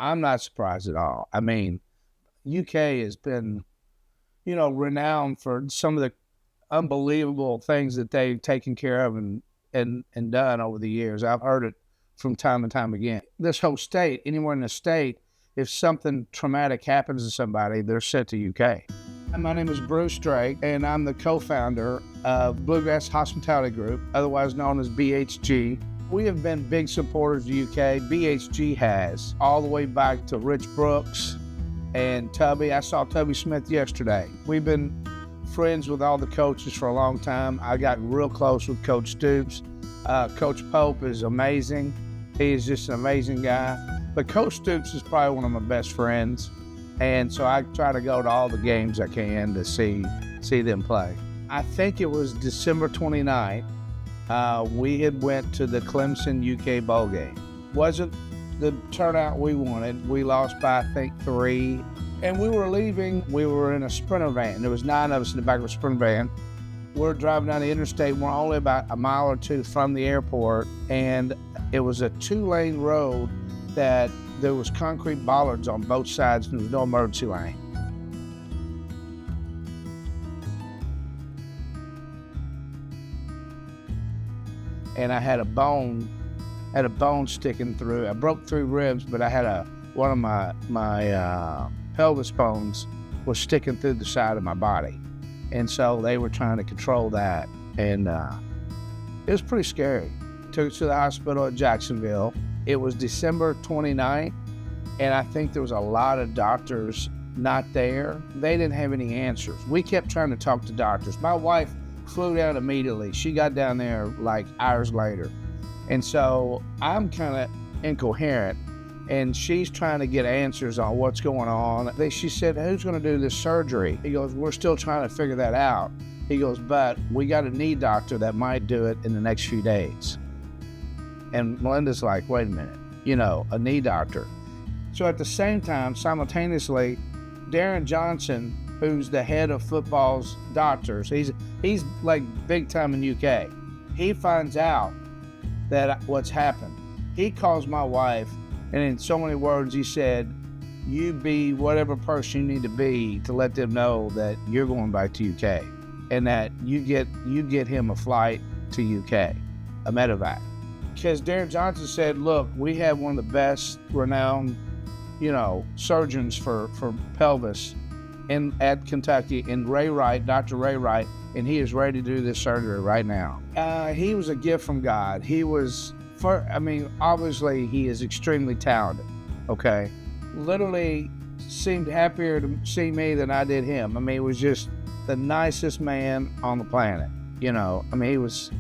I'm not surprised at all. I mean, UK has been, renowned for some of the unbelievable things that they've taken care of and done over the years. I've heard it from time and time again. This whole state, anywhere in the state, if something traumatic happens to somebody, they're sent to UK. My name is Bruce Drake, and I'm the co-founder of Bluegrass Hospitality Group, otherwise known as BHG. We have been big supporters of UK. BHG has, all the way back to Rich Brooks and Tubby. I saw Tubby Smith yesterday. We've been friends with all the coaches for a long time. I got real close with Coach Stoops. Coach Pope is amazing. He is just an amazing guy. But Coach Stoops is probably one of my best friends. And so I try to go to all the games I can to see them play. I think it was December 29th, we had went to the Clemson UK bowl game. Wasn't the turnout we wanted. We lost by, I think, 3. And we were leaving. We were in a Sprinter van. There was 9 of us in the back of a Sprinter van. We're driving down the interstate. We're only about a mile or 2 from the airport. And it was a 2-lane road that there was concrete bollards on both sides and there was no emergency lane. And I had a bone sticking through. I broke 3 ribs, but I had one of my pelvis bones was sticking through the side of my body. And so they were trying to control that. And it was pretty scary. Took us to the hospital at Jacksonville. It was December 29th, and I think there was a lot of doctors not there. They didn't have any answers. We kept trying to talk to doctors. My wife flew down immediately. She got down there like hours later. And so I'm kind of incoherent, and she's trying to get answers on what's going on. She said, "Who's going to do this surgery?" He goes, "We're still trying to figure that out." He goes, "But we got a knee doctor that might do it in the next few days." And Melinda's like, "Wait a minute, a knee doctor." So at the same time, simultaneously, Darren Johnson, who's the head of football's doctors, he's like big time in UK. He finds out that what's happened. He calls my wife, and in so many words, he said, "You be whatever person you need to be to let them know that you're going back to UK, and that you get him a flight to UK, a medevac." Because Darren Johnson said, "Look, we have one of the best renowned, surgeons for pelvis at Kentucky, in Ray Wright, Dr. Ray Wright, and he is ready to do this surgery right now." He was a gift from God. Obviously he is extremely talented, okay? Literally seemed happier to see me than I did him. He was just the nicest man on the planet, He was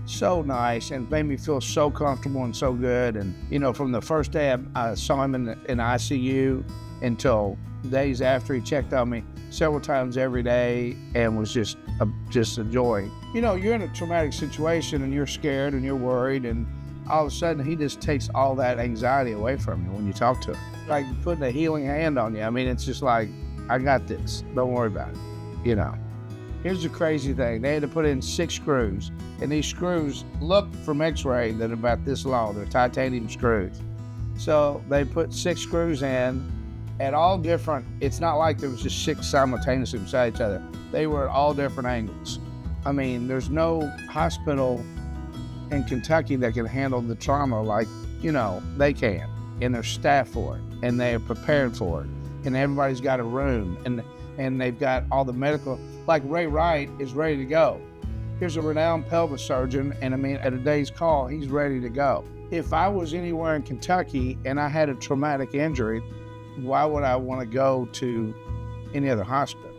so nice and made me feel so comfortable and so good. And, from the first day I saw him in ICU until days after, he checked on me several times every day and was just a joy. You're in a traumatic situation and you're scared and you're worried, and all of a sudden he just takes all that anxiety away from you when you talk to him. Like putting a healing hand on you. It's just like, "I got this. Don't worry about it." Here's the crazy thing. They had to put in 6 screws, and these screws look from x-ray that are about this long. They're titanium screws. So they put 6 screws in at all different, it's not like there was just 6 simultaneously beside each other. They were at all different angles. There's no hospital in Kentucky that can handle the trauma like, they can, and there's staff for it, and they're prepared for it, and everybody's got a room, and they've got all the medical, like Ray Wright is ready to go. Here's a renowned pelvis surgeon, and at a day's call, he's ready to go. If I was anywhere in Kentucky and I had a traumatic injury, why would I want to go to any other hospital?